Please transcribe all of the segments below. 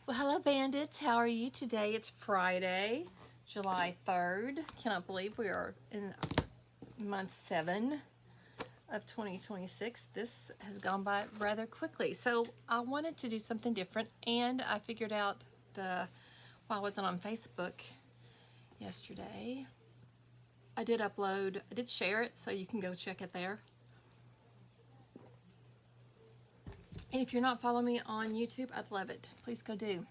Well, hello, bandits. How are you today? It's Friday, July 3rd. Cannot believe we are in month 7 of 2026. This has gone by rather quickly. So, I wanted to do something different, and I figured out while I wasn't on Facebook yesterday, I did share it, so you can go check it there. And if you're not following me on YouTube, I'd love it. Please go do.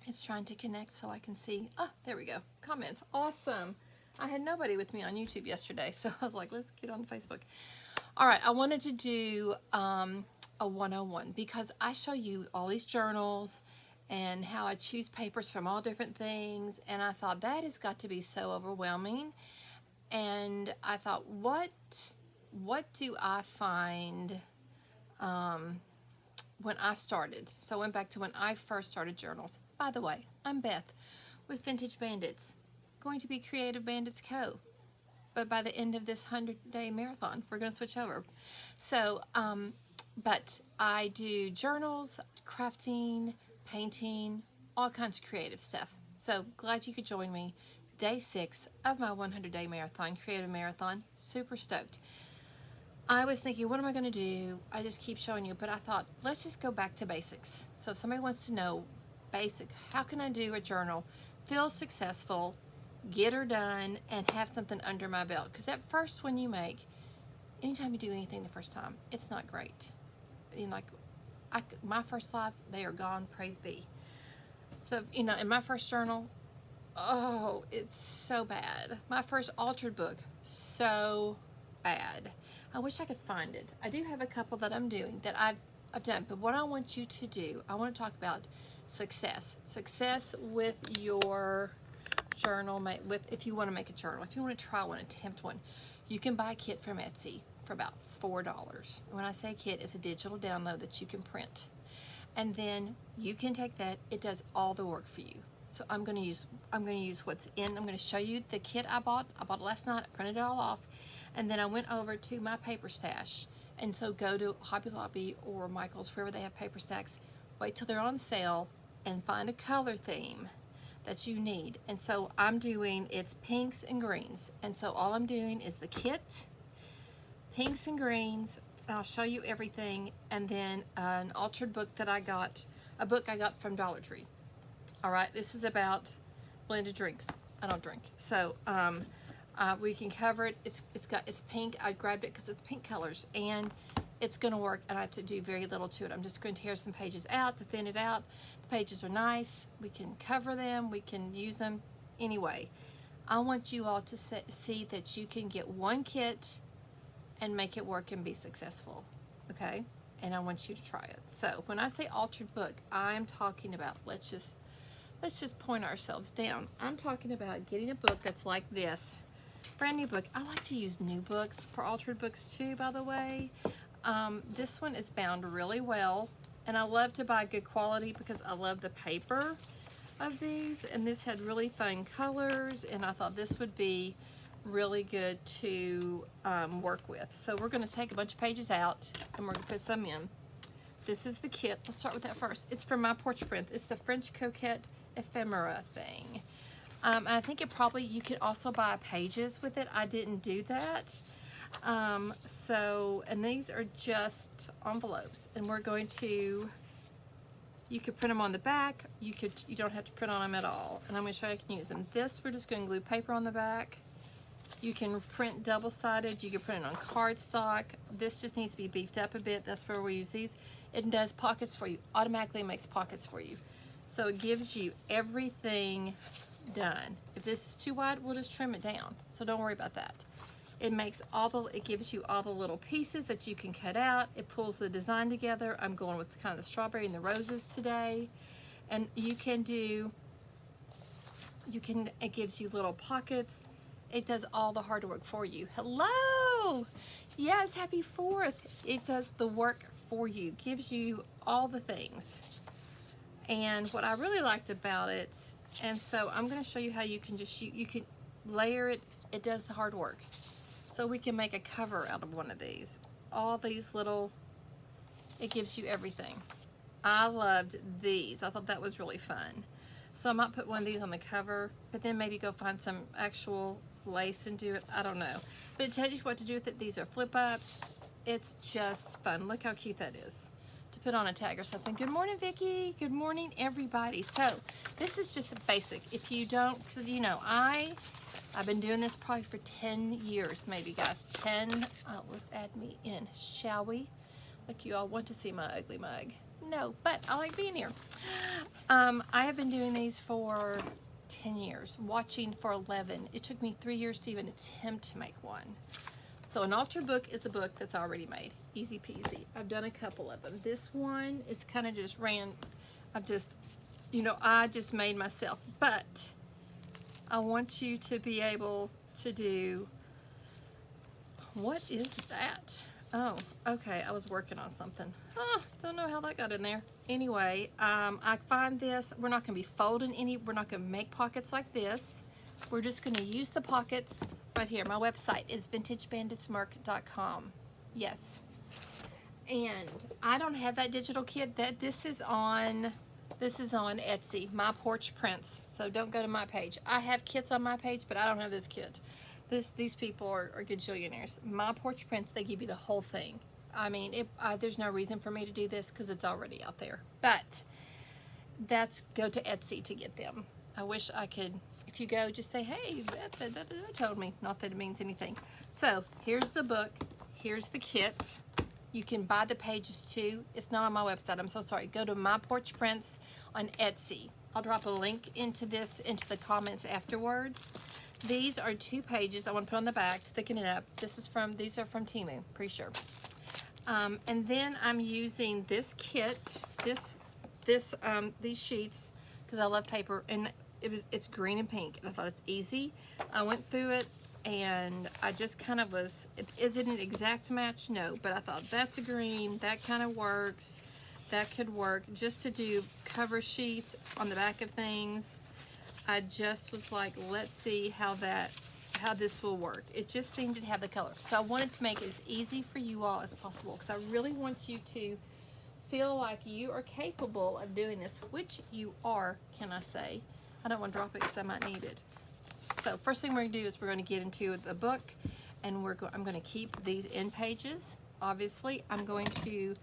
It's trying to connect so I can see. Oh, there we go. Comments. Awesome. I had nobody with me on YouTube yesterday, so I was like, let's get on Facebook. All right, I wanted to do a 101 because I show you all these journals and how I choose papers from all different things, and I thought that has got to be so overwhelming. And I thought, what do I find when I started? So I went back to when I first started journals. By the way, I'm Beth with Vintage Bandits, going to be Creative Bandits Co. But by the end of this 100-day marathon, we're going to switch over. So, but I do journals, crafting, painting, all kinds of creative stuff. So glad you could join me. Day 6 of my 100-day marathon, creative marathon. Super stoked. I was thinking, what am I going to do? I just keep showing you, but I thought, let's just go back to basics. So if somebody wants to know basic, how can I do a journal, feel successful, get her done, and have something under my belt? Because that first one you make, anytime you do anything the first time, it's not great. My first lives, they are gone, praise be. So, in my first journal, oh, it's so bad. My first altered book, so bad. I wish I could find it. I do have a couple that I'm doing that I've done, but what I want you to do, I want to talk about success. Success with your journal, if you want to make a journal, if you want to try one, attempt one, you can buy a kit from Etsy for about $4. When I say kit, it's a digital download that you can print. And then you can take that, it does all the work for you. So I'm going to use what's in. I'm going to show you the kit I bought. I bought it last night. I printed it all off. And then I went over to my paper stash. And so go to Hobby Lobby or Michael's, wherever they have paper stacks. Wait till they're on sale and find a color theme that you need. And so it's pinks and greens. And so all I'm doing is the kit, pinks and greens. I'll show you everything. And then an altered book that a book I got from Dollar Tree. All right, this is about blended drinks. I don't drink, so we can cover it. It's pink. I grabbed it because it's pink colors, and it's going to work. And I have to do very little to it. I'm just going to tear some pages out to thin it out. The pages are nice. We can cover them. We can use them anyway. I want you all to see that you can get one kit and make it work and be successful. Okay, and I want you to try it. So when I say altered book, I'm talking about let's just point ourselves down. I'm talking about getting a book that's like this. Brand new book. I like to use new books for altered books too, by the way. This one is bound really well. And I love to buy good quality because I love the paper of these. And this had really fun colors. And I thought this would be really good to work with. So we're going to take a bunch of pages out and we're going to put some in. This is the kit. Let's start with that first. It's from My Porch Print. It's the French Coquette ephemera thing. I think you could also buy pages with it. I didn't do that. And these are just envelopes, and you could print them on the back. You don't have to print on them at all. And I'm going to show you how you can use them. This, we're just going to glue paper on the back. You can print double-sided. You can print it on cardstock. This just needs to be beefed up a bit. That's where we use these. It does pockets for you. Automatically makes pockets for you. So it gives you everything done. If this is too wide, we'll just trim it down. So don't worry about that. It gives you all the little pieces that you can cut out. It pulls the design together. I'm going with kind of the strawberry and the roses today. And it gives you little pockets. It does all the hard work for you. Hello! Yes, happy 4th. It does the work for you. Gives you all the things. And what I really liked about it, and so I'm going to show you how you can you can layer it. It does the hard work. So we can make a cover out of one of these. All these little, it gives you everything. I loved these. I thought that was really fun. So I might put one of these on the cover, but then maybe go find some actual lace and do it. I don't know. But it tells you what to do with it. These are flip ups. It's just fun. Look how cute that is to put on a tag or something. Good morning, Vicki. Good morning, everybody. So this is just the basic. If you don't, because you know, I've been doing this probably for 10 years, maybe, guys. 10. Let's add me in, shall we? Like you all want to see my ugly mug. No, but I like being here. I have been doing these for 10 years, watching for 11. It took me 3 years to even attempt to make one. So an altered book is a book that's already made. Easy peasy. I've done a couple of them. This one is kind of just I just made myself. But I want you to be able to do, what is that? Oh, okay, I was working on something. Don't know how that got in there. Anyway, I find this, we're not going to be folding any, we're not going to make pockets like this. We're just going to use the pockets right here. My website is vintagebanditsmerch.com. Yes. And I don't have that digital kit. This is on Etsy, My Porch Prints. So don't go to my page. I have kits on my page, but I don't have this kit. These people are gajillionaires. My Porch Prints, they give you the whole thing. I mean, there's no reason for me to do this because it's already out there. But go to Etsy to get them. I wish I could. If you go, just say, hey, that told me. Not that it means anything. So here's the book. Here's the kit. You can buy the pages too. It's not on my website. I'm so sorry. Go to My Porch Prints on Etsy. I'll drop a link into the comments afterwards. These are 2 pages I want to put on the back to thicken it up. These are from Temu, pretty sure. And then I'm using this kit, these sheets, because I love paper, and it's green and pink, and I thought it's easy. I went through it, and I just kind of was, is it an exact match? No, but I thought that's a green, that kind of works, that could work. Just to do cover sheets on the back of things, I just was like, let's see how this will work. It just seemed to have the color. So I wanted to make it as easy for you all as possible, because I really want you to feel like you are capable of doing this, which you are, can I say. I don't want to drop it because I might need it. So first thing we're going to do is we're going to get into the book, and I'm going to keep these end pages. Obviously, I'm not going to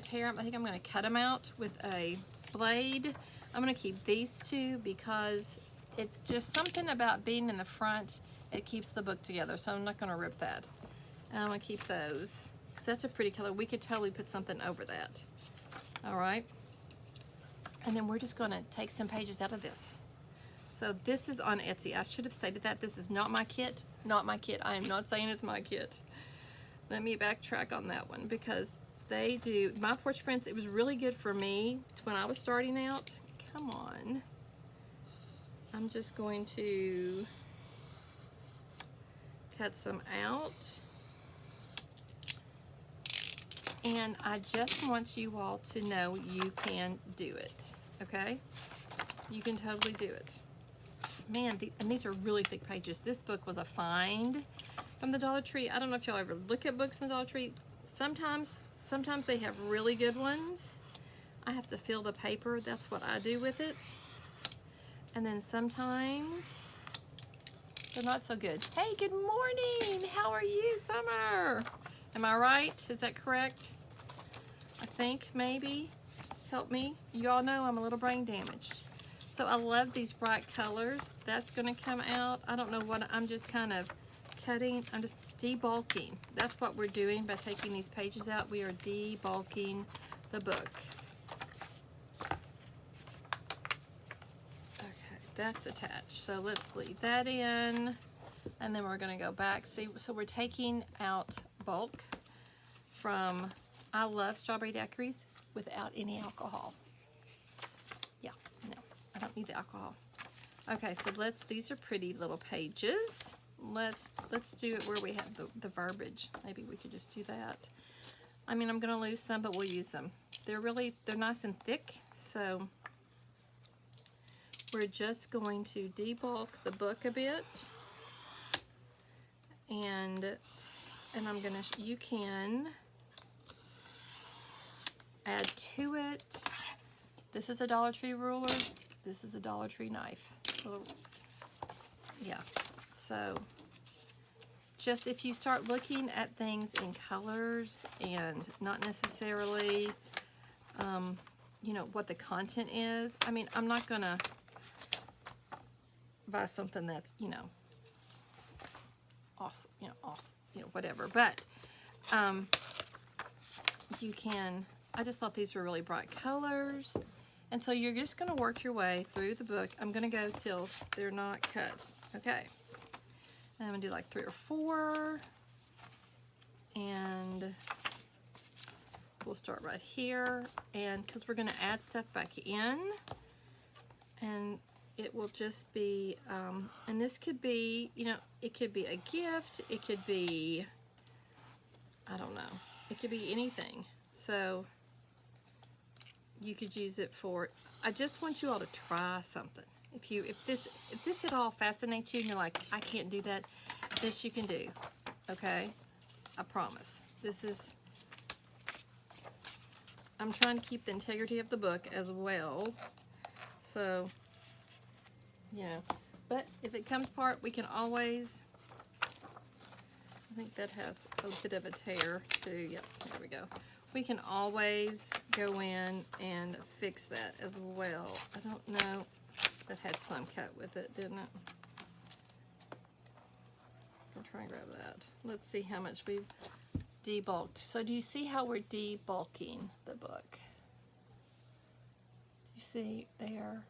tear them. I think I'm going to cut them out with a blade. I'm going to keep these 2 because it's just something about being in the front. It keeps the book together, so I'm not going to rip that. And I'm going to keep those because that's a pretty color. We could totally put something over that. All right. And then we're just going to take some pages out of this. So this is on Etsy. I should have stated that. This is not my kit. Not my kit. I am not saying it's my kit. Let me backtrack on that one, because they do My Porch Prints. It was really good for me when I was starting out. Come on. I'm just going to cut some out. And I just want you all to know you can do it, okay? You can totally do it. Man, and these are really thick pages. This book was a find from the Dollar Tree. I don't know if y'all ever look at books in the Dollar Tree. Sometimes they have really good ones. I have to feel the paper. That's what I do with it. And then sometimes they're not so good. Hey, good morning. How are you, Summer? Am I right? Is that correct? I think, maybe. Help me. You all know I'm a little brain damaged. So I love these bright colors. That's going to come out. I don't know what, I'm just kind of cutting. I'm just debulking. That's what we're doing by taking these pages out. We are debulking the book. Okay, that's attached. So let's leave that in. And then we're going to go back. See, so we're taking out bulk from, I love strawberry daiquiris without any alcohol. Yeah, no, I don't need the alcohol. Okay, so these are pretty little pages. Let's do it where we have the verbiage. Maybe we could just do that. I mean, I'm going to lose some, but we'll use them. They're nice and thick, so we're just going to debulk the book a bit. And I'm gonna, you can to it. This is a Dollar Tree ruler. This is a Dollar Tree knife. Yeah, so just if you start looking at things in colors and not necessarily, you know, what the content is. I mean, I'm not gonna buy something that's, you know, awesome, you know, whatever. But you can. I just thought these were really bright colors, and so you're just gonna work your way through the book. I'm gonna go till they're not cut. Okay. And I'm gonna do like 3 or 4, and we'll start right here, and because we're gonna add stuff back in, and it will just be, and this could be, you know, it could be a gift, it could be, I don't know, it could be anything. So you could use it for, I just want you all to try something. If this at all fascinates you and you're like, I can't do that, this you can do, okay? I promise. This is, I'm trying to keep the integrity of the book as well. So, you know, but if it comes apart, we can always, I think that has a bit of a tear too. Yep, there we go. We can always go in and fix that as well. I don't know. That had some cut with it, didn't it? I'll try and grab that. Let's see how much we've debulked. So do you see how we're debulking the book? You see there?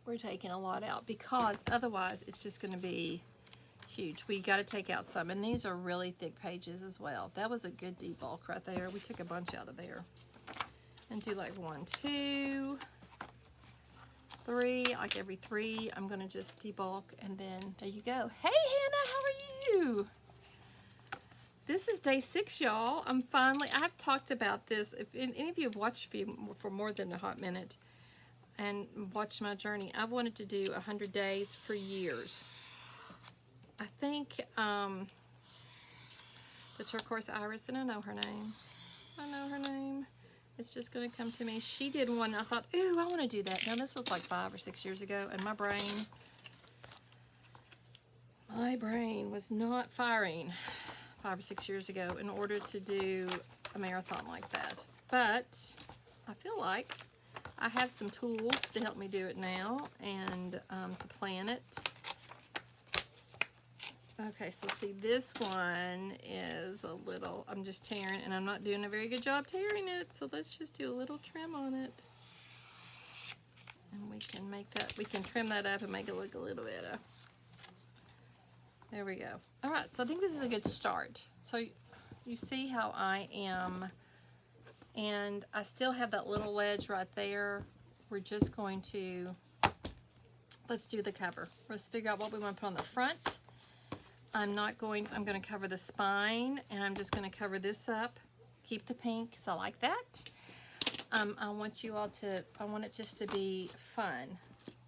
We're taking a lot out because otherwise it's just going to be huge. We got to take out some, and these are really thick pages as well. That was a good debulk right there. We took a bunch out of there. And do like 1, 2, 3, like every 3, I'm going to just debulk, and then there you go. Hey, Hannah, how are you? This is day 6, y'all. I've talked about this. If any of you have watched me for more than a hot minute and watched my journey, I've wanted to do 100 days for years. I think the turquoise iris, and I know her name. I know her name. It's just going to come to me. She did one. I thought, ooh, I want to do that. Now, this was like 5 or 6 years ago, and my brain was not firing 5 or 6 years ago in order to do a marathon like that. But I feel like I have some tools to help me do it now and to plan it. Okay, so see, this one is a little, I'm just tearing, and I'm not doing a very good job tearing it, so let's just do a little trim on it. And we can make that, we can trim that up and make it look a little better. There we go. All right, so I think this is a good start. So you see how I am, and I still have that little ledge right there. We're just going to, let's do the cover. Let's figure out what we want to put on the front. I'm going to cover the spine, and I'm just going to cover this up. Keep the pink, because I like that. I want you all to, I want it just to be fun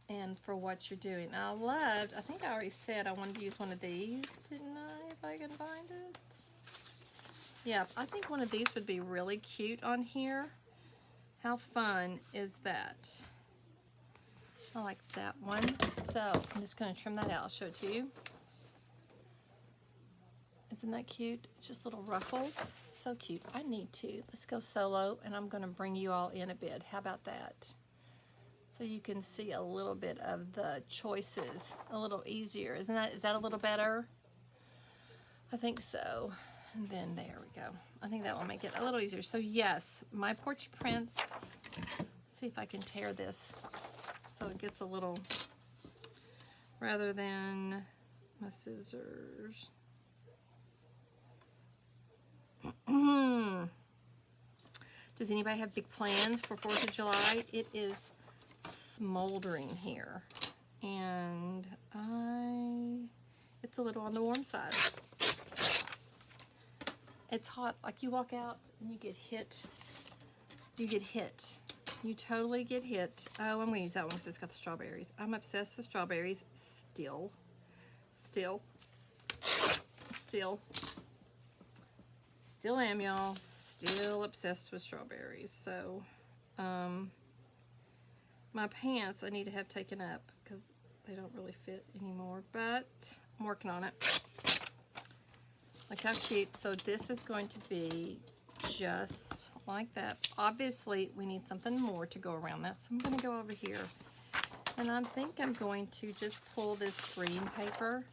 and for what you're doing. Now, I think I already said I wanted to use one of these, didn't I, if I can find it? Yeah, I think one of these would be really cute on here. How fun is that? I like that one. So, I'm just going to trim that out. I'll show it to you. Isn't that cute? It's just little ruffles. So cute. I need to. Let's go solo, and I'm going to bring you all in a bit. How about that? So you can see a little bit of the choices a little easier. Is that a little better? I think so. And then there we go. I think that will make it a little easier. So yes, My Porch Prints. Let's see if I can tear this so it gets a little, rather than my scissors. Does anybody have big plans for 4th of July? It is smoldering here, and it's a little on the warm side. It's hot. Like, you walk out and you get hit. You totally get hit. Oh, I'm going to use that one because it's got the strawberries. I'm obsessed with strawberries still. Still am, y'all. still obsessed with strawberries. So, my pants I need to have taken up because they don't really fit anymore, but I'm working on it. Look how cute. So this is going to be just like that. Obviously, we need something more to go around that, so I'm going to go over here. And I think I'm going to just pull this green paper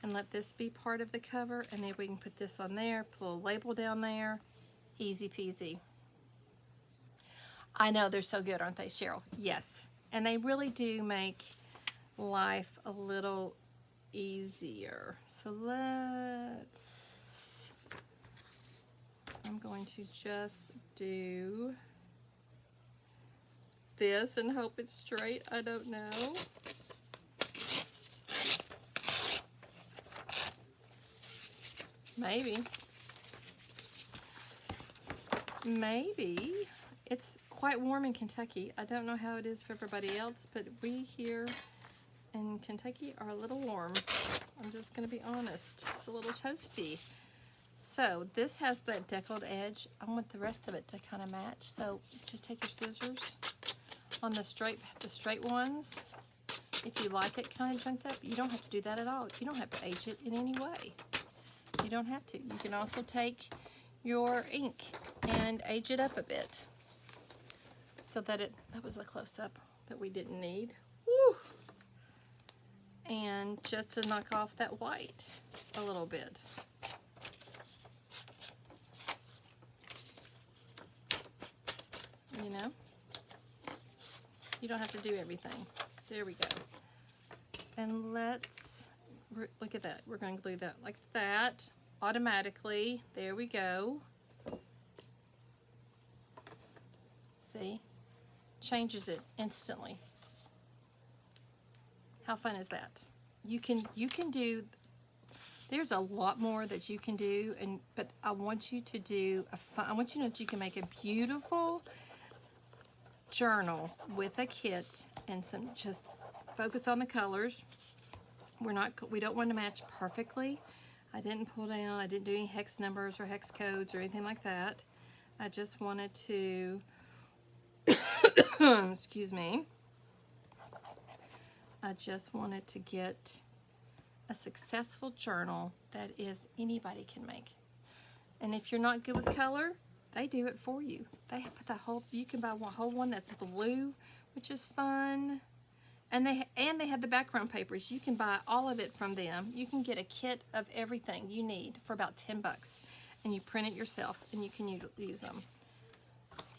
and let this be part of the cover, and then we can put this on there, put a label down there. Easy peasy. I know, they're so good, aren't they, Cheryl? Yes. And they really do make life a little easier. So I'm going to just do this and hope it's straight. I don't know. Maybe. Maybe. It's quite warm in Kentucky. I don't know how it is for everybody else, but we here in Kentucky are a little warm. I'm just going to be honest. It's a little toasty. So this has that deckled edge. I want the rest of it to kind of match. So just take your scissors on the straight ones. If you like it kind of junked up, you don't have to do that at all. You don't have to age it in any way. You don't have to. You can also take your ink and age it up a bit so that that was a close-up that we didn't need. Woo! And just to knock off that white a little bit. You know? You don't have to do everything. There we go. And let's look at that. We're going to glue that like that automatically. There we go. See? Changes it instantly. How fun is that? You can do, there's a lot more that you can do, but I want you to do I want you to know that you can make a beautiful journal with a kit and just focus on the colors. We don't want to match perfectly. I didn't pull down, I didn't do any hex numbers or hex codes or anything like that. I just wanted to excuse me. I just wanted to get a successful journal that anybody can make. And if you're not good with color, they do it for you. They put you can buy a whole one that's blue, which is fun. And they have the background papers. You can buy all of it from them. You can get a kit of everything you need for about 10 bucks. And you print it yourself and you can use them.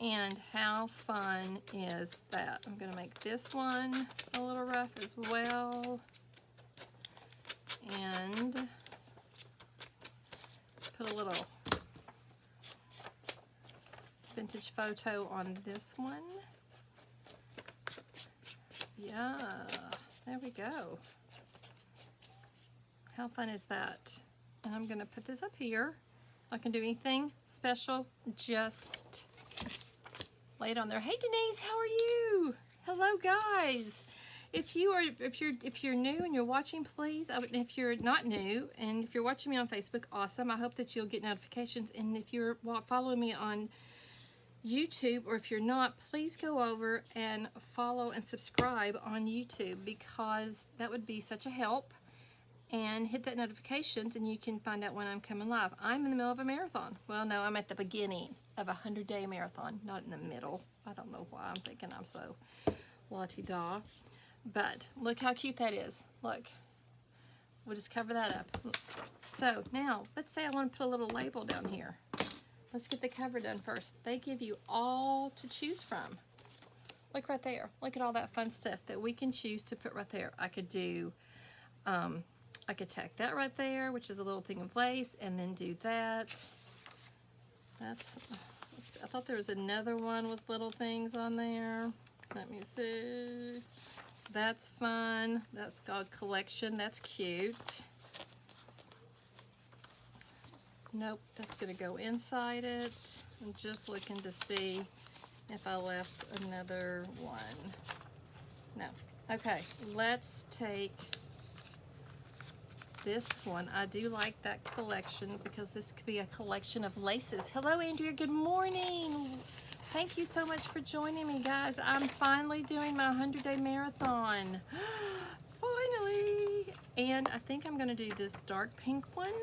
And how fun is that? I'm going to make this one a little rough as well. And put a little vintage photo on this one. Yeah, there we go. How fun is that? And I'm going to put this up here. I can do anything special, just lay it on there. Hey Denise, how are you? Hello guys. If you're new and you're watching, please, if you're not new and if you're watching me on Facebook, awesome. I hope that you'll get notifications. And if you're following me on YouTube, or if you're not, please go over and follow and subscribe on YouTube, because that would be such a help. And hit that notifications and you can find out when I'm coming live. I'm in the middle of a marathon. Well, no, I'm at the beginning of a 100-day marathon, not in the middle. I don't know why I'm thinking I'm so la-ti-da. But look how cute that is. Look. We'll just cover that up. So now, let's say I want to put a little label down here. Let's get the cover done first. They give you all to choose from. Look right there. Look at all that fun stuff that we can choose to put right there. I could do, I could tack that right there, which is a little thing of lace, and then do that. I thought there was another one with little things on there. Let me see. That's fun. That's called Collection. That's cute. Nope, that's going to go inside it. I'm just looking to see if I left another one. No. Okay, let's take this one. I do like that collection because this could be a collection of laces. Hello, Andrea. Good morning. Thank you so much for joining me, guys. I'm finally doing my 100-day marathon. Finally. And I think I'm going to do this dark pink one.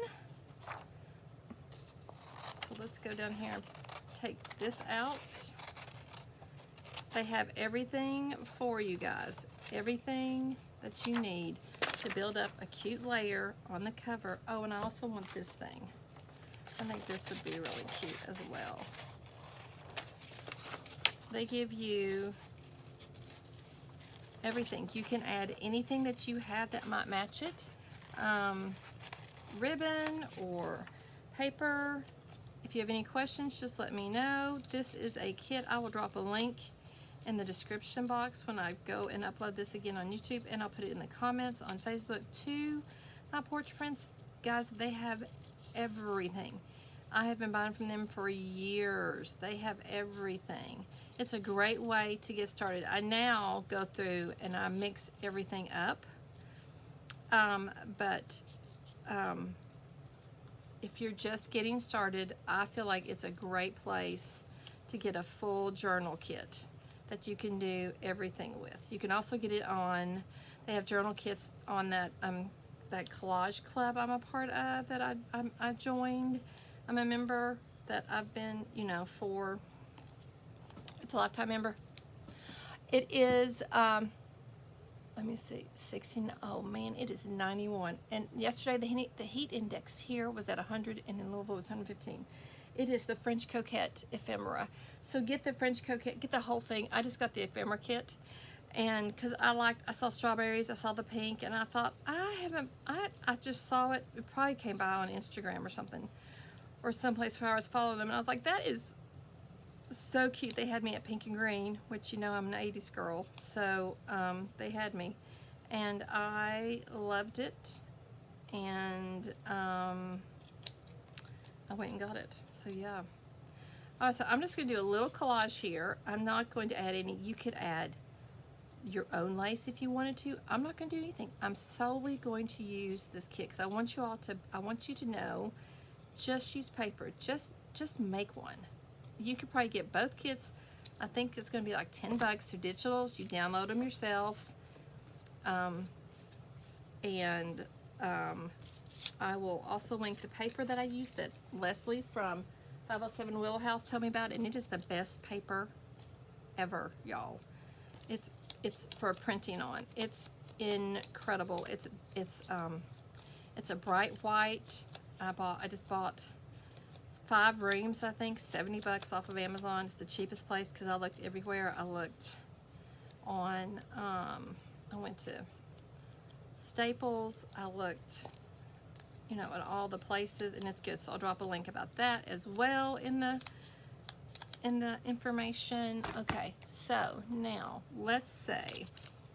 So let's go down here and take this out. They have everything for you guys. Everything that you need to build up a cute layer on the cover. Oh, and I also want this thing. I think this would be really cute as well. They give you everything. You can add anything that you have that might match it. Ribbon or paper. If you have any questions, just let me know. This is a kit. I will drop a link in the description box when I go and upload this again on YouTube, and I'll put it in the comments on Facebook to my Porch Prints. Guys, they have everything. I have been buying from them for years. They have everything. It's a great way to get started. I now go through and I mix everything up. If you're just getting started, I feel like it's a great place to get a full journal kit that you can do everything with. You can also get it on, they have journal kits on that that collage club I'm a part of that I joined. I'm a member that I've been, you know, for, it's a lifetime member. It is, let me see, 16, oh man, it is 91. And yesterday the heat index here was at 100 and in Louisville it was 115. It is the French Coquette ephemera. So get the French Coquette, get the whole thing. I just got the ephemera kit. And because I saw strawberries, I saw the pink, and I thought, I just saw it. It probably came by on Instagram or something, or someplace where I was following them. And I was like, that is so cute. They had me at pink and green, which, you know, I'm an 80s girl. So they had me. And I loved it. And I went and got it. So yeah. All right, so I'm just going to do a little collage here. I'm not going to add any. You could add your own lace if you wanted to. I'm not going to do anything. I'm solely going to use this kit because I want you to know, just use paper. Just make one. You could probably get both kits. I think it's going to be like $10 through Digitals. You download them yourself. I will also link the paper that I use that Leslie from 507 Wheelhouse told me about, and it is the best paper ever, y'all. It's for printing on. It's incredible. It's a bright white. I just bought 5 reams, I think, $70 off of Amazon. It's the cheapest place because I looked everywhere. I looked on, I went to Staples. I looked, you know, at all the places, and it's good. So I'll drop a link about that as well in the information. Okay, so now let's say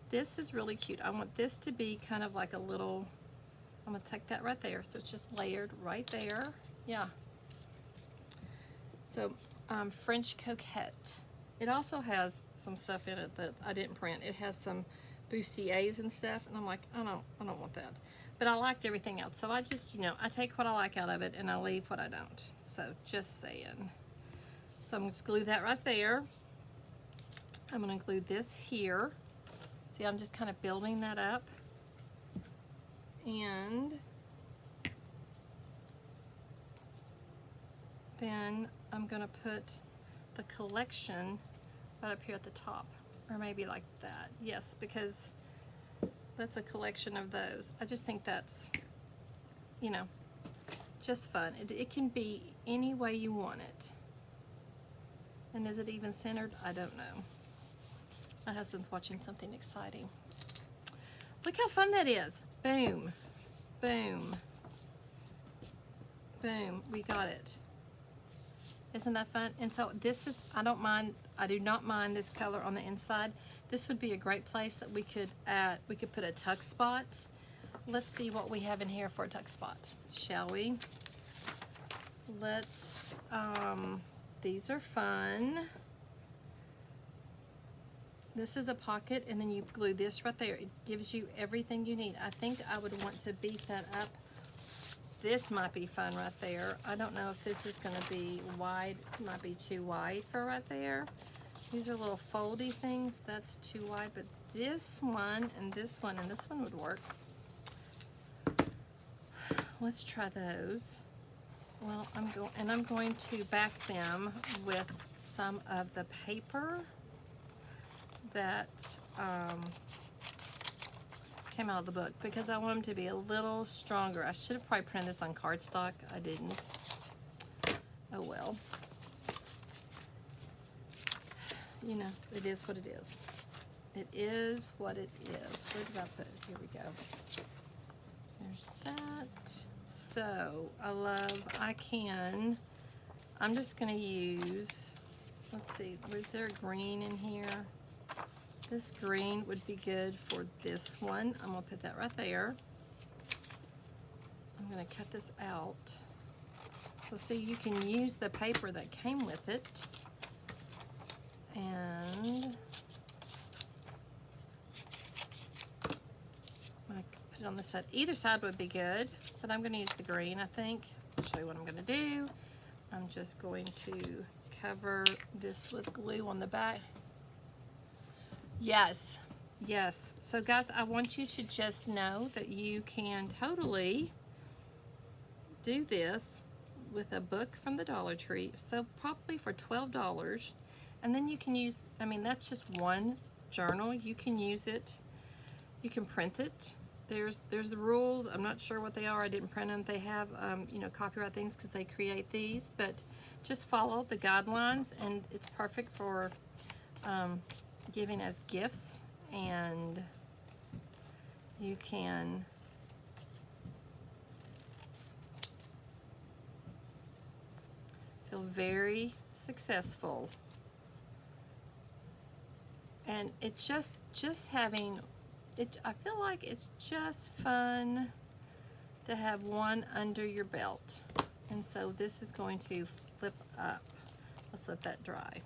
this is really cute. I want this to be kind of like a little, I'm gonna take that right there, so it's just layered right there. Yeah. So French Coquette. It also has some stuff in it that I didn't print. It has some bustiers and stuff, and I'm like, I don't want that. But I liked everything else, so I just, you know, I take what I like out of it and I leave what I don't. So just saying. So I'm going to glue that right there. I'm going to glue this here. See, I'm just kind of building that up. And then I'm going to put the collection right up here at the top. Or maybe like that. Yes, because that's a collection of those. I just think that's, you know, just fun. It can be any way you want it. And is it even centered? I don't know. My husband's watching something exciting. Look how fun that is. Boom. Boom. Boom. We got it. Isn't that fun? And so this is, I do not mind this color on the inside. This would be a great place that we could put a tuck spot. Let's see what we have in here for a tuck spot, shall we? Let's, these are fun. This is a pocket, and then you glue this right there. It gives you everything you need. I think I would want to beef that up. This might be fun right there. I don't know if this is going to be wide. It might be too wide for right there. These are little foldy things. That's too wide, but this one and this one would work. Let's try those. Well, I'm going to back them with some of the paper that came out of the book, because I want them to be a little stronger. I should have probably printed this on cardstock. I didn't. Oh well. You know, it is what it is. It is what it is. Where did I put it? Here we go. There's that. So, I'm just going to use, let's see, was there a green in here? This green would be good for this one. I'm going to put that right there. I'm going to cut this out. So see, you can use the paper that came with it. And I put it on the side. Either side would be good, but I'm going to use the green, I think. I'll show you what I'm going to do. I'm just going to cover this with glue on the back. Yes, yes. So guys, I want you to just know that you can totally do this with a book from the Dollar Tree. So probably for $12. And then you can use, I mean, that's just one journal. You can use it. You can print it. There's the rules. I'm not sure what they are. I didn't print them. They have, you know, copyright things because they create these. But just follow the guidelines, and it's perfect for giving as gifts. And you can feel very successful. And it's just having it, I feel like it's just fun to have one under your belt. And so this is going to flip up. Let's let that dry.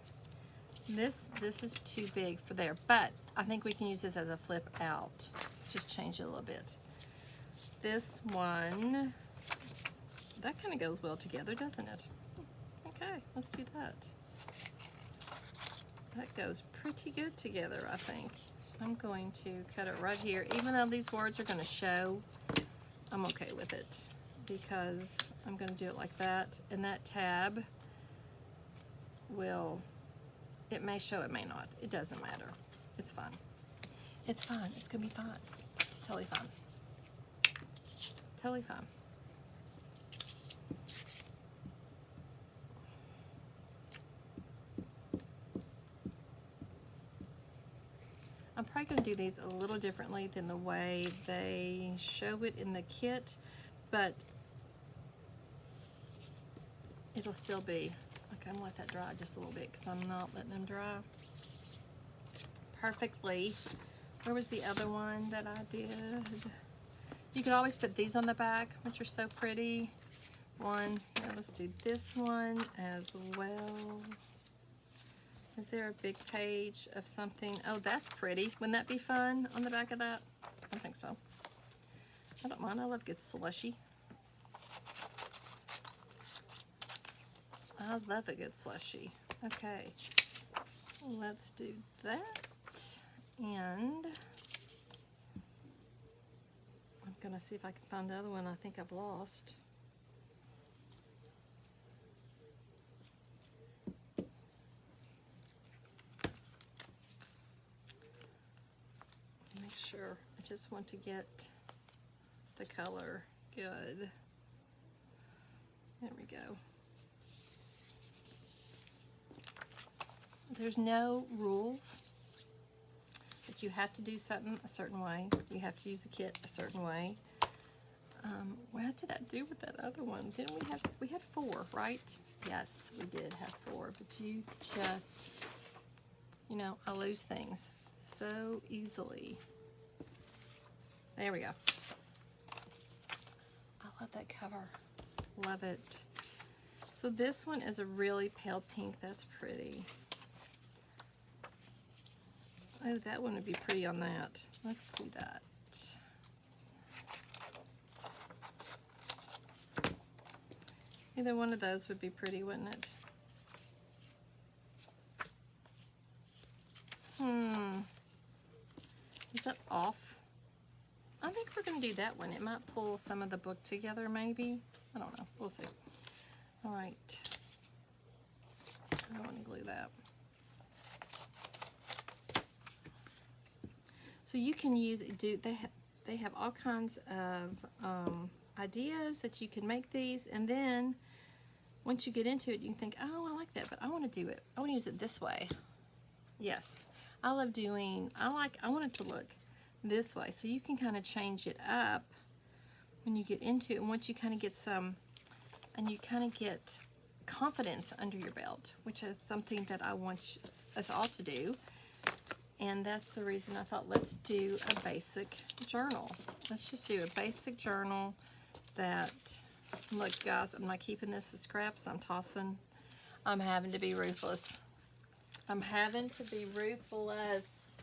This is too big for there, but I think we can use this as a flip out. Just change it a little bit. This one, that kind of goes well together, doesn't it? Okay, let's do that. That goes pretty good together, I think. I'm going to cut it right here. Even though these words are going to show, I'm okay with it because I'm going to do it like that. And that tab will, it may show, it may not. It doesn't matter. It's fun. It's fun. It's going to be fun. It's totally fun. Totally fun. I'm probably going to do these a little differently than the way they show it in the kit, but it'll still be, okay, I'm going to let that dry just a little bit because I'm not letting them dry perfectly. Where was the other one that I did? You could always put these on the back, which are so pretty. One, here, let's do this one as well. Is there a big page of something? Oh, that's pretty. Wouldn't that be fun on the back of that? I think so. I don't mind. I love good slushy. I love a good slushy. Okay. Let's do that. And I'm going to see if I can find the other one I think I've lost. I just want to get the color good. There we go. There's no rules that you have to do something a certain way. You have to use a kit a certain way. What did I do with that other one? Didn't we had 4, right? Yes, we did have 4, but you just, you know, I lose things so easily. There we go. I love that cover. Love it. So this one is a really pale pink. That's pretty. Oh, that one would be pretty on that. Let's do that. Either one of those would be pretty, wouldn't it? Is that off? I think we're going to do that one. It might pull some of the book together, maybe. I don't know. We'll see. All right. I don't want to glue that. So you can use, they have all kinds of ideas that you can make these, and then once you get into it, you can think, oh, I like that, but I want to do it. I want to use it this way. Yes, I love doing, I want it to look this way, so you can kind of change it up when you get into it, and once you kind of get some, and you kind of get confidence under your belt, which is something that I want us all to do. And that's the reason I thought, let's do a basic journal. Let's just do a basic journal that, look guys, I'm not keeping this as scraps, I'm tossing. I'm having to be ruthless. I'm having to be ruthless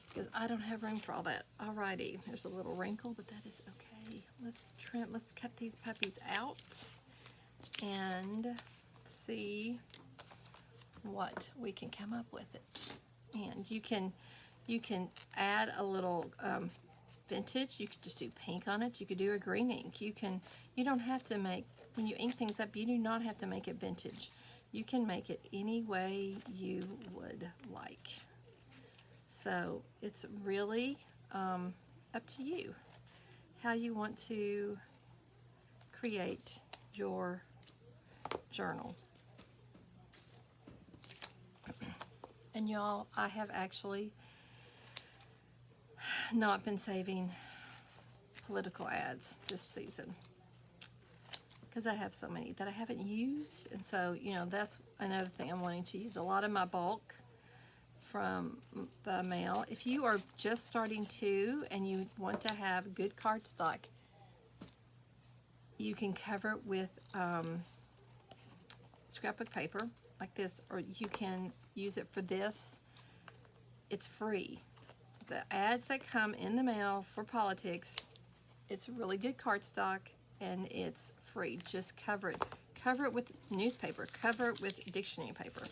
because I don't have room for all that. Alrighty, there's a little wrinkle, but that is okay. Let's trim, let's cut these puppies out and see what we can come up with it. And you can add a little vintage. You could just do pink on it. You could do a green ink. You don't have to make, when you ink things up, you do not have to make it vintage. You can make it any way you would like. So it's really up to you how you want to create your journal. And y'all, I have actually not been saving political ads this season because I have so many that I haven't used. And so, you know, that's another thing I'm wanting to use. A lot of my bulk from the mail. If you are just starting to and you want to have good cardstock, you can cover it with scrapbook paper like this, or you can use it for this. It's free. The ads that come in the mail for politics, it's really good cardstock and it's free. Just cover it. Cover it with newspaper. Cover it with dictionary paper.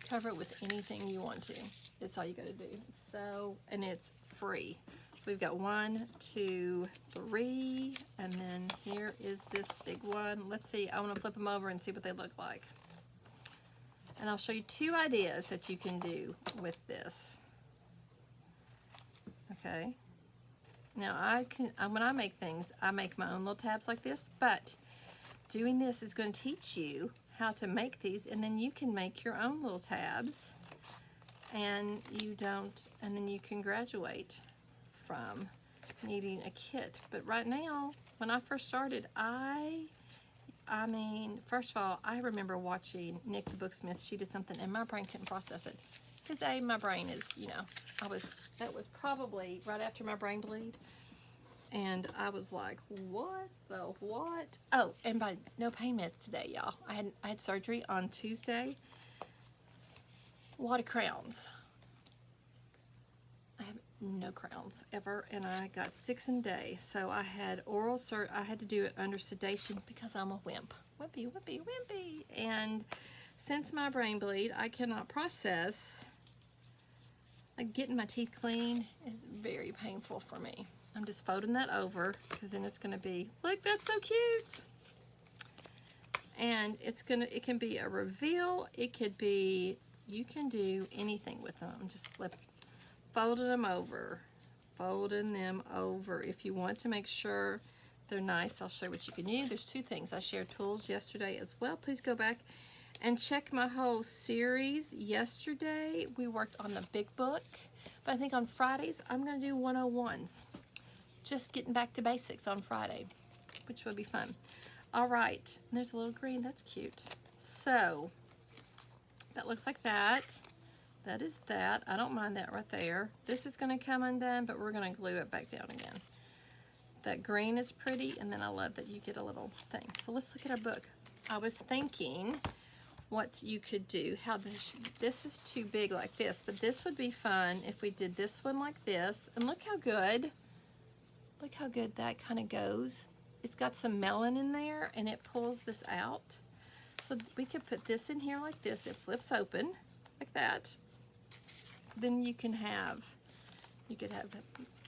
Cover it with anything you want to. That's all you got to do. And it's free. So we've got 1, 2, 3, and then here is this big one. Let's see. I want to flip them over and see what they look like. And I'll show you 2 ideas that you can do with this. Okay. Now when I make things, I make my own little tabs like this, but doing this is going to teach you how to make these, and then you can make your own little tabs, and then you can graduate from needing a kit. But right now, when I first started, I mean, first of all, I remember watching Nick the Booksmith. She did something and my brain couldn't process it. Because my brain is, you know, that was probably right after my brain bleed. And I was like, what the what? Oh, and by no pain meds today, y'all. I had surgery on Tuesday. A lot of crowns. I have no crowns ever, and I got 6 in a day. So I had I had to do it under sedation because I'm a wimp. Wimpy, wimpy, wimpy. And since my brain bleed, I cannot process. Like getting my teeth clean is very painful for me. I'm just folding that over because then it's going to be, look, that's so cute. And it can be a reveal. It could be, you can do anything with them. I'm just folding them over. Folding them over. If you want to make sure they're nice, I'll show you what you can do. There's 2 things. I shared tools yesterday as well. Please go back and check my whole series. Yesterday, we worked on the big book. But I think on Fridays, I'm going to do 101s. Just getting back to basics on Friday, which would be fun. All right. And there's a little green. That's cute. So, that looks like that. That is that. I don't mind that right there. This is going to come undone, but we're going to glue it back down again. That green is pretty, and then I love that you get a little thing. So let's look at our book. I was thinking what you could do, how this is too big like this, but this would be fun if we did this one like this. And look how good that kind of goes. It's got some melon in there and it pulls this out. So we could put this in here like this. It flips open like that. Then you could have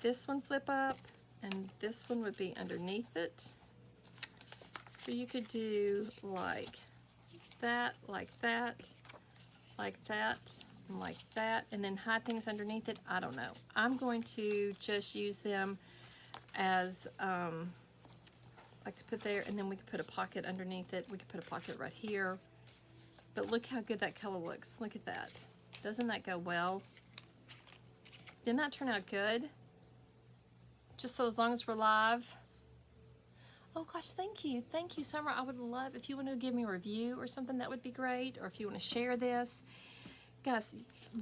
this one flip up and this one would be underneath it. So you could do like that, like that, like that, and like that, and then hide things underneath it. I don't know. I'm going to just use them as like to put there, and then we could put a pocket underneath it. We could put a pocket right here. But look how good that color looks. Look at that. Doesn't that go well? Didn't that turn out good? Just so as long as we're live. Oh gosh, thank you, Summer. I would love if you want to give me a review or something. That would be great. Or if you want to share this, guys.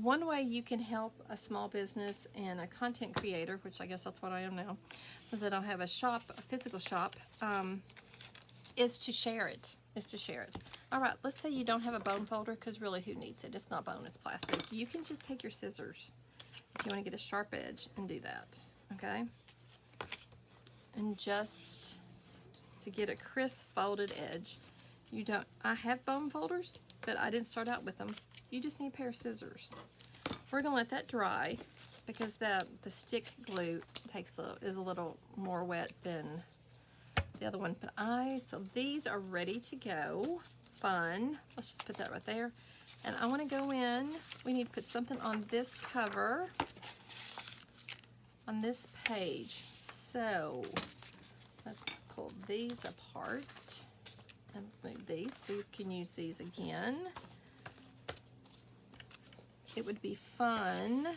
One way you can help a small business and a content creator, which I guess that's what I am now, since I don't have a shop, a physical shop, is to share it. All right, let's say you don't have a bone folder, because really, who needs it? It's not bone, it's plastic. You can just take your scissors if you want to get a sharp edge and do that. Okay, and just to get a crisp folded edge. I have bone folders, but I didn't start out with them. You just need a pair of scissors. We're gonna let that dry because the stick glue is a little more wet than the other one. But so these are ready to go. Fun. Let's just put that right there. And I want to go in. We need to put something on this cover, on this page. So let's pull these apart and let's move these. We can use these again. It would be fun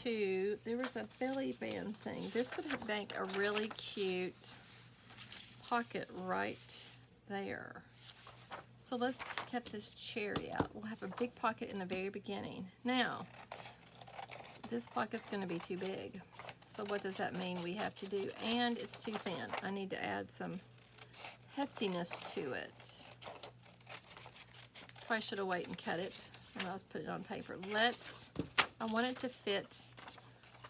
to, there was a belly band thing. This would make a really cute pocket right there. So let's cut this cherry out. We'll have a big pocket in the very beginning. Now, this pocket's going to be too big. So what does that mean we have to do? And it's too thin. I need to add some heftiness to it. Probably should have waited and cut it. And I'll put it on paper. I want it to fit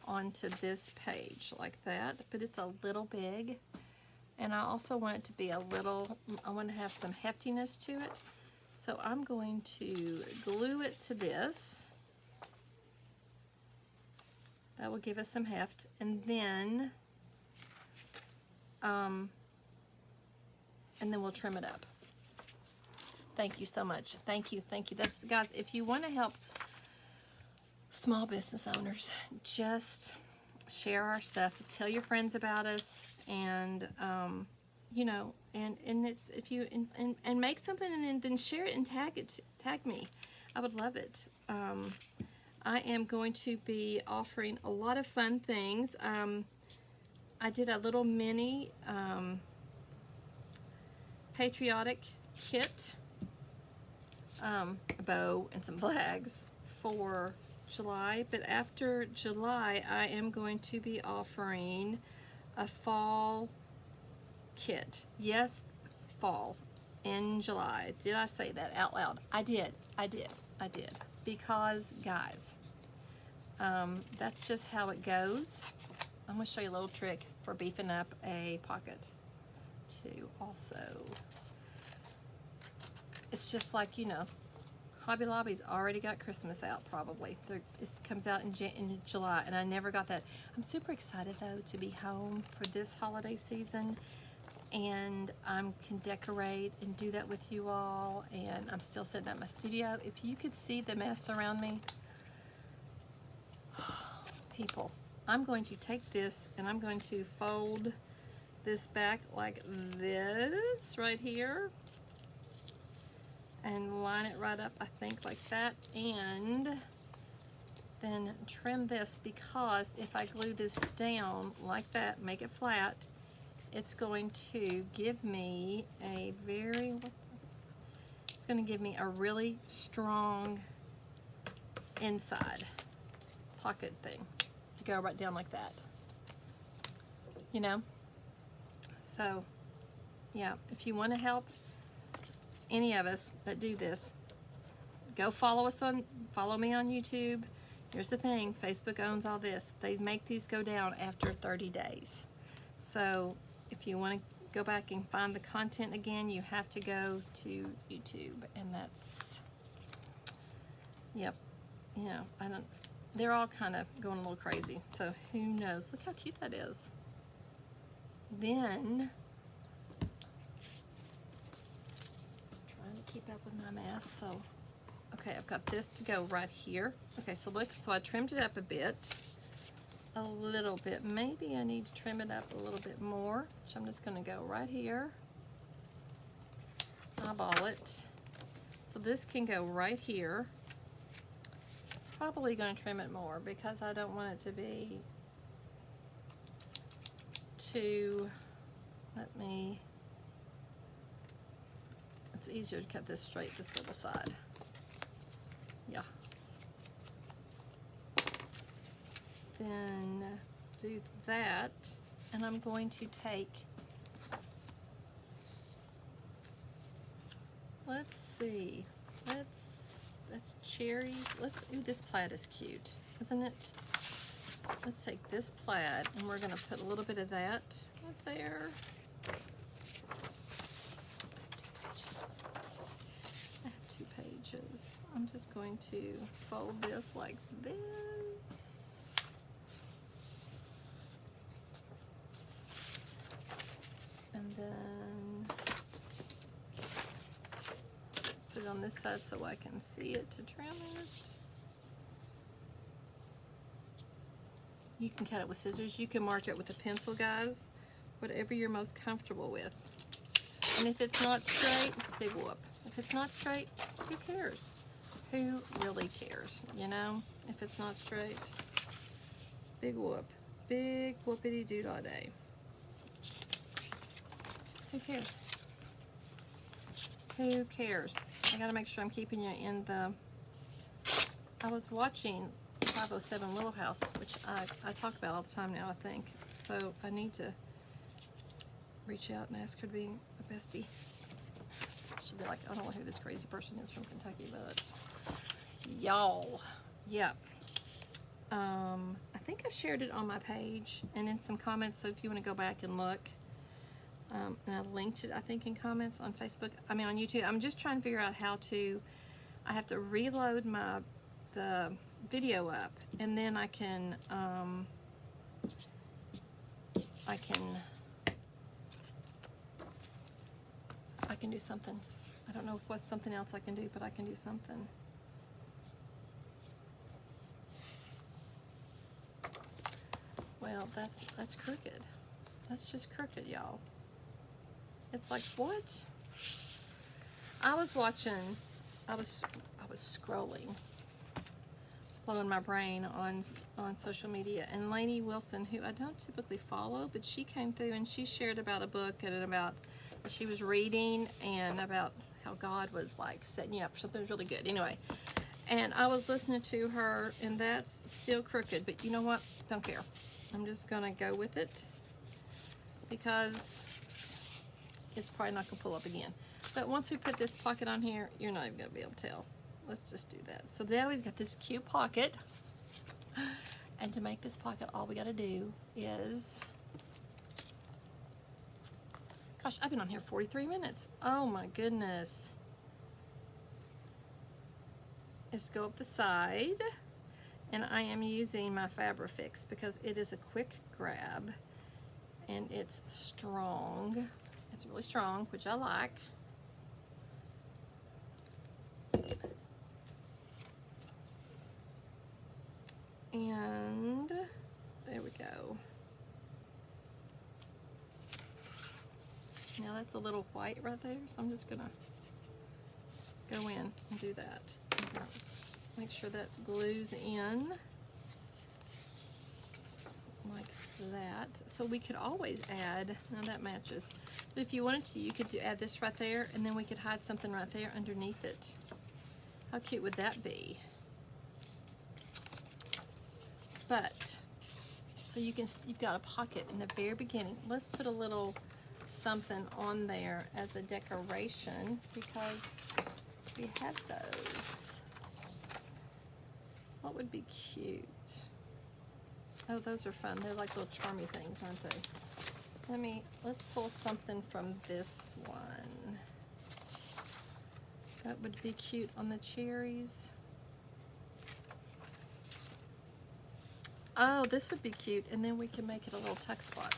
onto this page like that, but it's a little big. And I also want it to be I want to have some heftiness to it. So I'm going to glue it to this. That will give us some heft. And then we'll trim it up. Thank you so much. Thank you. That's, guys, if you want to help small business owners, just share our stuff. Tell your friends about us. And you know, and it's, if you and make something and then share it and tag me. I would love it. I am going to be offering a lot of fun things. I did a little mini patriotic kit, a bow and some flags for July, but after July I am going to be offering a fall kit. Yes, fall in July. Did I say that out loud? I did. Because, guys, that's just how it goes. I'm going to show you a little trick for beefing up a pocket too. Also, it's just like, you know, Hobby Lobby's already got Christmas out, probably. It comes out in July, and I never got that. I'm super excited, though, to be home for this holiday season, and I can decorate and do that with you all, and I'm still setting up my studio. If you could see the mess around me, people, I'm going to take this, and I'm going to fold this back like this right here, and line it right up, I think, like that, and then trim this, because if I glue this down like that, make it flat, it's going to give me a it's going to give me a really strong inside pocket thing to go right down like that, you know. So yeah, if you want to help any of us that do this, go follow me on YouTube. Here's the thing, Facebook owns all this. They make these go down after 30 days. So if you want to go back and find the content again, you have to go to YouTube, and that's, yep, you know, they're all kind of going a little crazy, so who knows. Look how cute that is. Then, trying to keep up with my mess, so, okay, I've got this to go right here. Okay, so look, so I trimmed it up a little bit. Maybe I need to trim it up a little bit more, which I'm just going to go right here. Eyeball it. So this can go right here. Probably going to trim it more because I don't want it to be too, it's easier to cut this straight, this little side. Yeah. Then do that, and I'm going to take, let's see, that's cherries. Ooh, this plaid is cute, isn't it? Let's take this plaid, and we're going to put a little bit of that right there. I have two pages. I'm just going to fold this like this. And then put it on this side so I can see it to trim it. You can cut it with scissors. You can mark it with a pencil, guys. Whatever you're most comfortable with. And if it's not straight, big whoop. If it's not straight, who cares? Who really cares, you know? If it's not straight, big whoop. Big whoopity doo dah day. Who cares? Who cares? I gotta make sure I'm keeping you in the... I was watching 507 Little House, which I talk about all the time now, I think. So I need to reach out and ask her to be a bestie. She'll be like, I don't know who this crazy person is from Kentucky, but y'all, yep. I think I've shared it on my page and in some comments, so if you want to go back and look, and I linked it, I think, in comments on Facebook, on YouTube. I'm just trying to figure out how to, I have to reload the video up, and then I can do something. I don't know what's something else I can do, but I can do something. Well, that's crooked. That's just crooked, y'all. It's like, what? I was scrolling, blowing my brain on social media, and Lainey Wilson, who I don't typically follow, but she came through and she shared about a book and about what she was reading and about how God was like setting you up for something really good. Anyway, and I was listening to her, and that's still crooked, but you know what? Don't care. I'm just gonna go with it because it's probably not gonna pull up again. But once we put this pocket on here, you're not even gonna be able to tell. Let's just do that. So now we've got this cute pocket, and to make this pocket, all we gotta do is, gosh, I've been on here 43 minutes. Oh my goodness. Is go up the side, and I am using my Fabrifix because it is a quick grab, and it's strong. It's really strong, which I like. And there we go. Now that's a little white right there, so I'm just gonna go in and do that. Make sure that glues in like that. So we could always add, now that matches, but if you wanted to, you could add this right there, and then we could hide something right there underneath it. How cute would that be? But, so you've got a pocket in the very beginning. Let's put a little something on there as a decoration because we have those. What would be cute? Oh, those are fun. They're like little charmy things, aren't they? Let's pull something from this one. That would be cute on the cherries. Oh, this would be cute, and then we can make it a little tuck spot.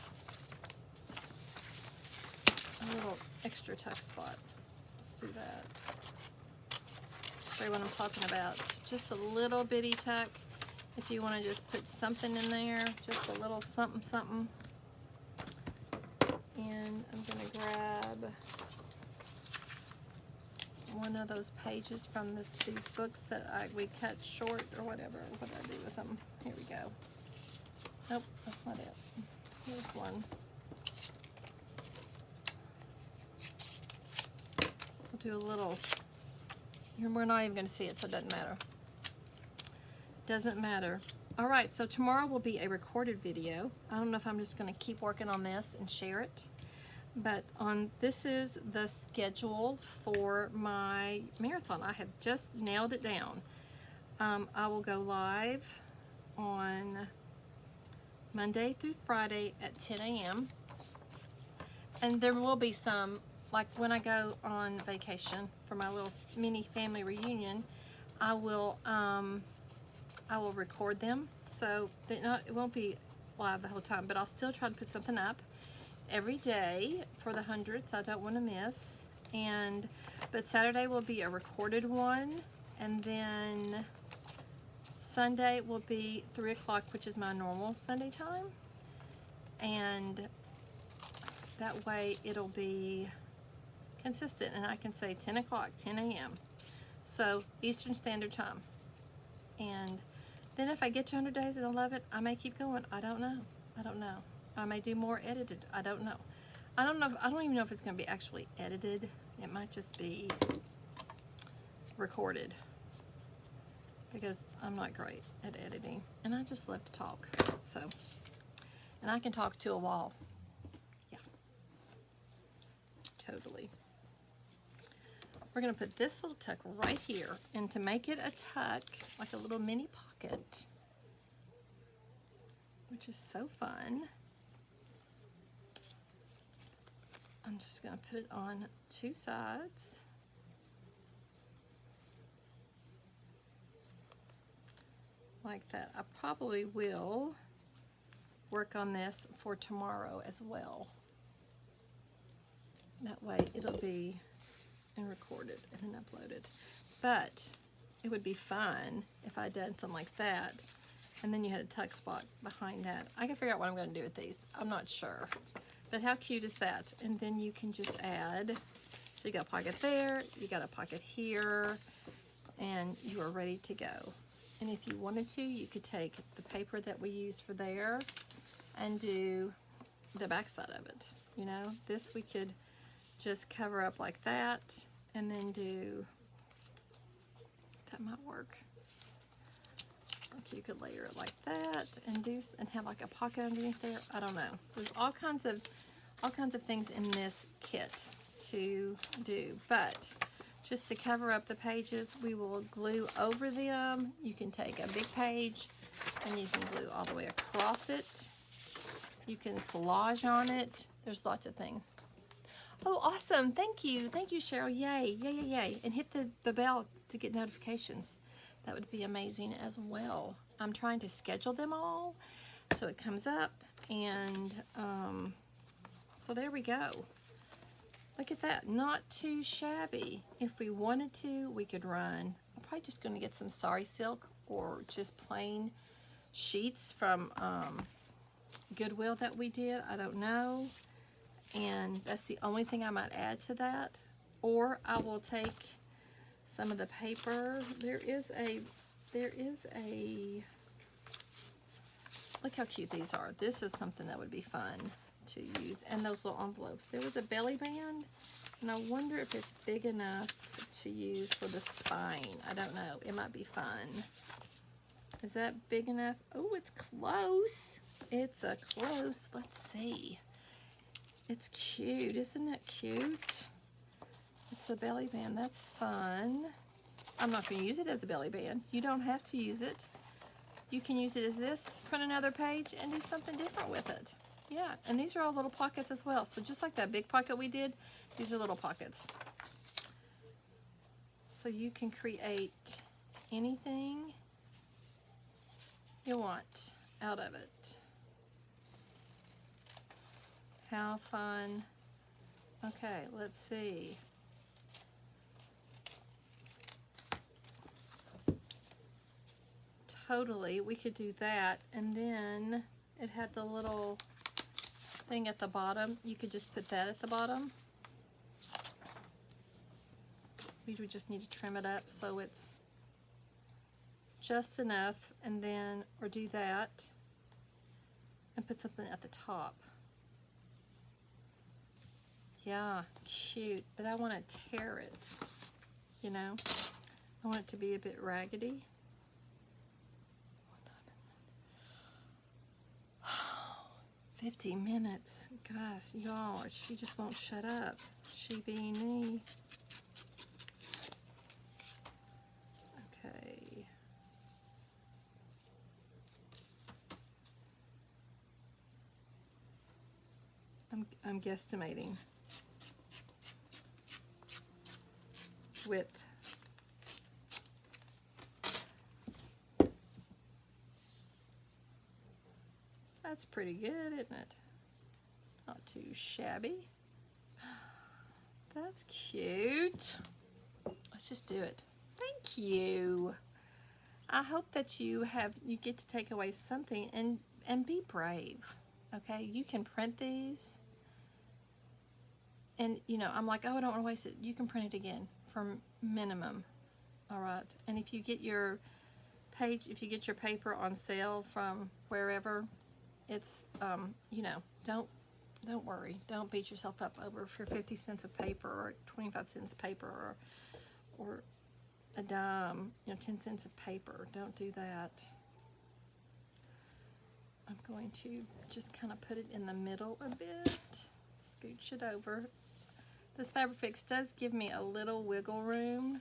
A little extra tuck spot. Let's do that. Show you what I'm talking about. Just a little bitty tuck. If you want to just put something in there, just a little something, something. And I'm going to grab one of those pages from these books that we cut short or whatever. What did I do with them? Here we go. Nope, that's not it. Here's one. We'll do a little. We're not even going to see it, so it doesn't matter. Doesn't matter. All right, so tomorrow will be a recorded video. I don't know if I'm just going to keep working on this and share it. But this is the schedule for my marathon. I have just nailed it down. I will go live on Monday through Friday at 10 a.m. And there will be some, like when I go on vacation for my little mini family reunion, I will record them. So it won't be live the whole time, but I'll still try to put something up every day for the 100th. I don't want to miss. But Saturday will be a recorded one, and then Sunday will be 3 o'clock, which is my normal Sunday time, and that way it'll be consistent, and I can say 10 o'clock, 10 a.m. So Eastern Standard Time. And then if I get to 100 days and I love it, I may keep going. I don't know. I may do more edited. I don't know. I don't even know if it's going to be actually edited. It might just be recorded, because I'm not great at editing, and I just love to talk. So, and I can talk to a wall. Yeah, totally. We're going to put this little tuck right here, and to make it a tuck, like a little mini pocket, which is so fun, I'm just going to put it on 2 sides. Like that. I probably will work on this for tomorrow as well. That way it'll be recorded and then uploaded. But it would be fun if I'd done something like that, and then you had a tuck spot behind that. I can figure out what I'm going to do with these. I'm not sure. But how cute is that? And then you can just add. So you got a pocket there, you got a pocket here, and you are ready to go. And if you wanted to, you could take the paper that we use for there and do the back side of it. You know, this we could just cover up like that, and then do, that might work. Like you could layer it like that and have like a pocket underneath there. I don't know. There's all kinds of things in this kit to do, but just to cover up the pages, we will glue over them. You can take a big page and you can glue all the way across it. You can collage on it. There's lots of things. Oh, awesome. Thank you. Thank you, Cheryl. Yay. Yay, yay, yay. And hit the bell to get notifications. That would be amazing as well. I'm trying to schedule them all so it comes up. And so there we go. Look at that. Not too shabby. If we wanted to, we could run. I'm probably just going to get some sari silk or just plain sheets from Goodwill that we did. I don't know. And that's the only thing I might add to that. Or I will take some of the paper. There is a, look how cute these are. This is something that would be fun to use. And those little envelopes. There was a belly band, and I wonder if it's big enough to use for the spine. I don't know. It might be fun. Is that big enough? Oh, it's close. It's a close. Let's see. It's cute, isn't it cute? It's a belly band, that's fun. I'm not going to use it as a belly band. You don't have to use it. You can use it as this, print another page, and do something different with it. Yeah, and these are all little pockets as well. So just like that big pocket we did, these are little pockets. So you can create anything you want out of it. How fun. Okay, let's see. Totally, we could do that, and then it had the little thing at the bottom. You could just put that at the bottom. We would just need to trim it up so it's just enough, and then, or do that, and put something at the top. Yeah, cute, but I want to tear it, you know? I want it to be a bit raggedy. 50 minutes. Guys, y'all, she just won't shut up. She being me. Okay. I'm guesstimating. Width. That's pretty good, isn't it? Not too shabby. That's cute. Let's just do it. Thank you. I hope that you get to take away something and be brave. Okay, you can print these, and you know, I'm like, oh, I don't want to waste it. You can print it again for minimum. All right, and if you get your paper on sale from wherever, it's you know, don't worry. Don't beat yourself up over for 50 cents of paper or 25 cents of paper or a dime, you know, 10 cents of paper. Don't do that. I'm going to just kind of put it in the middle a bit, scooch it over. This Fabrifix does give me a little wiggle room,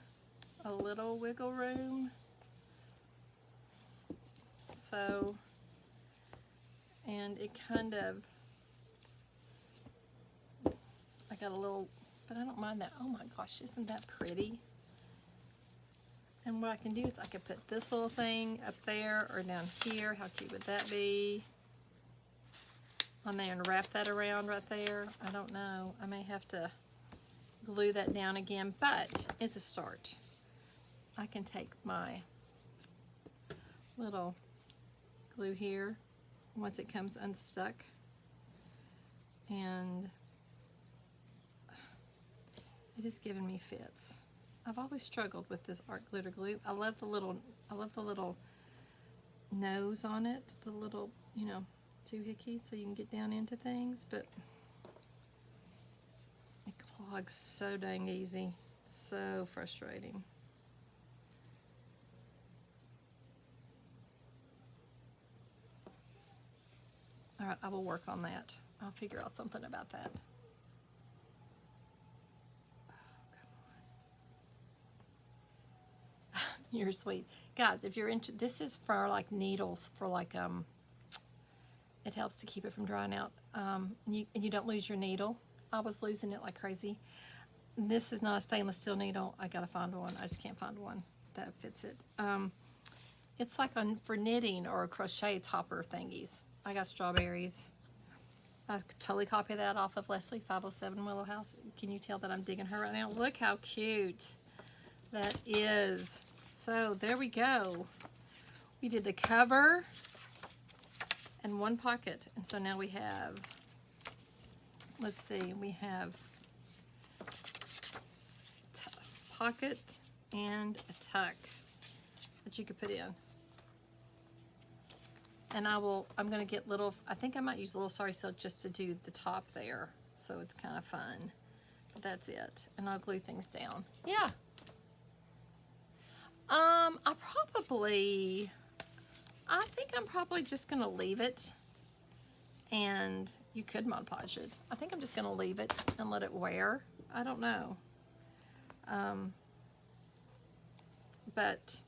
so, and it kind of, I got a little, but I don't mind that. Oh my gosh, isn't that pretty? And what I can do is I could put this little thing up there or down here. How cute would that be? On there and wrap that around right there. I don't know. I may have to glue that down again, but it's a start. I can take my little glue here once it comes unstuck, and it has given me fits. I've always struggled with this art glitter glue. I love the little nose on it, the little, you know, doohickey, so you can get down into things, but it clogs so dang easy. So frustrating. All right, I will work on that. I'll figure out something about that. You're sweet. Guys, if you're into, this is for like needles, for like, it helps to keep it from drying out. And you don't lose your needle. I was losing it like crazy. This is not a stainless steel needle. I gotta find one. I just can't find one that fits it. It's like for knitting or crochet topper thingies. I got strawberries. I totally copied that off of Leslie, 507 Willow House. Can you tell that I'm digging her right now? Look how cute that is. So there we go. We did the cover and one pocket. And so now we have, let's see, we have pocket and a tuck that you could put in. And I'm going to get little, I think I might use a little sari silk just to do the top there. So it's kind of fun. But that's it. And I'll glue things down. Yeah. I think I'm probably just going to leave it and you could Mod Podge it. I think I'm just going to leave it and let it wear. I don't know. But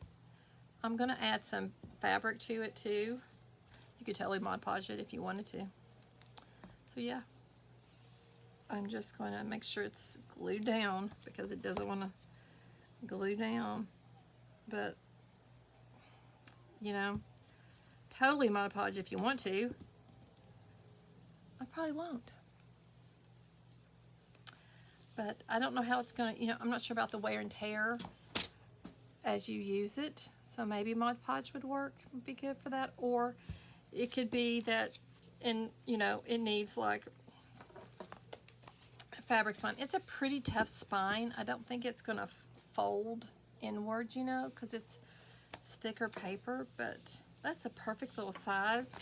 I'm going to add some fabric to it too. You could totally Mod Podge it if you wanted to. So yeah, I'm just going to make sure it's glued down because it doesn't want to glue down. But, you know, totally Mod Podge if you want to. I probably won't. But I don't know how it's going to, you know, I'm not sure about the wear and tear as you use it. So maybe Mod Podge would be good for that. Or it could be that, you know, it needs like fabric spine. It's a pretty tough spine. I don't think it's going to fold inward, you know, because it's thicker paper, but that's a perfect little size.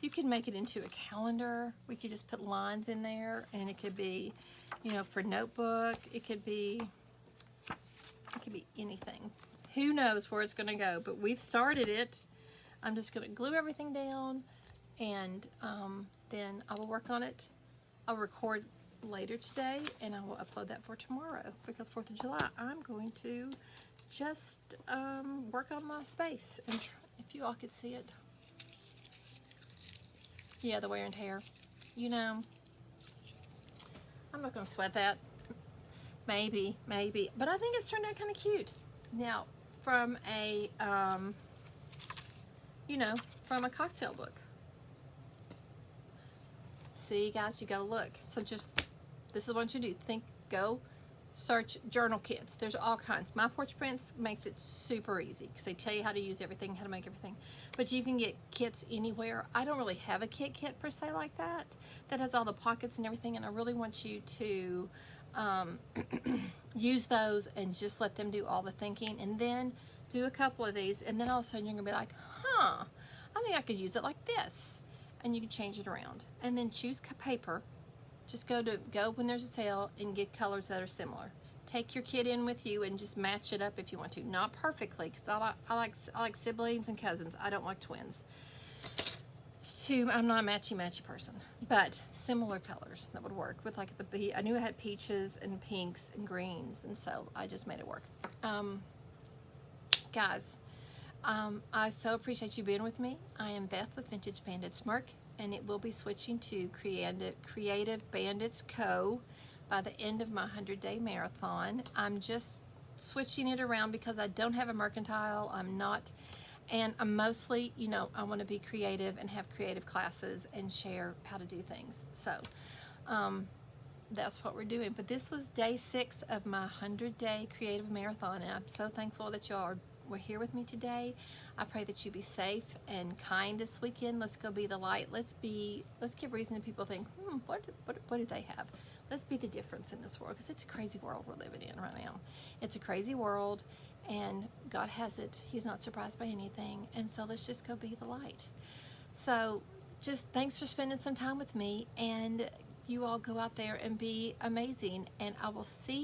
You can make it into a calendar. We could just put lines in there, and it could be, you know, for notebook. It could be anything. Who knows where it's going to go, but we've started it. I'm just going to glue everything down, and then I will work on it. I'll record later today, and I will upload that for tomorrow, because 4th of July, I'm going to just work on my space, and if you all could see it. Yeah, the wear and tear. You know, I'm not going to sweat that. Maybe. But I think it's turned out kind of cute. Now, from a, you know, from a cocktail book. See, guys, you got to look. So just, this is what you do. Go search journal kits. There's all kinds. My Porch Prints makes it super easy because they tell you how to use everything, how to make everything. But you can get kits anywhere. I don't really have a kit per se like that has all the pockets and everything, and I really want you to use those and just let them do all the thinking, and then do a couple of these, and then all of a sudden you're gonna be like, huh, I think I could use it like this, and you can change it around. And then choose paper. Just go when there's a sale and get colors that are similar. Take your kit in with you and just match it up if you want to. Not perfectly, because I like siblings and cousins. I don't like twins. I'm not a matchy person, but similar colors that would work with, like, I knew it had peaches and pinks and greens, and so I just made it work. Guys, I so appreciate you being with me. I am Beth with Vintage Bandit Smirk, and it will be switching to Creative Bandits Co. by the end of my 100-day marathon. I'm just switching it around because I don't have a mercantile. And I'm mostly, you know, I want to be creative and have creative classes and share how to do things. So that's what we're doing. But this was day 6 of my 100-day creative marathon, and I'm so thankful that y'all were here with me today. I pray that you be safe and kind this weekend. Let's go be the light. Let's give reason to people to think, what do they have? Let's be the difference in this world, because it's a crazy world we're living in right now. It's a crazy world, and God has it. He's not surprised by anything, and so let's just go be the light. So just thanks for spending some time with me, and you all go out there and be amazing, and I will see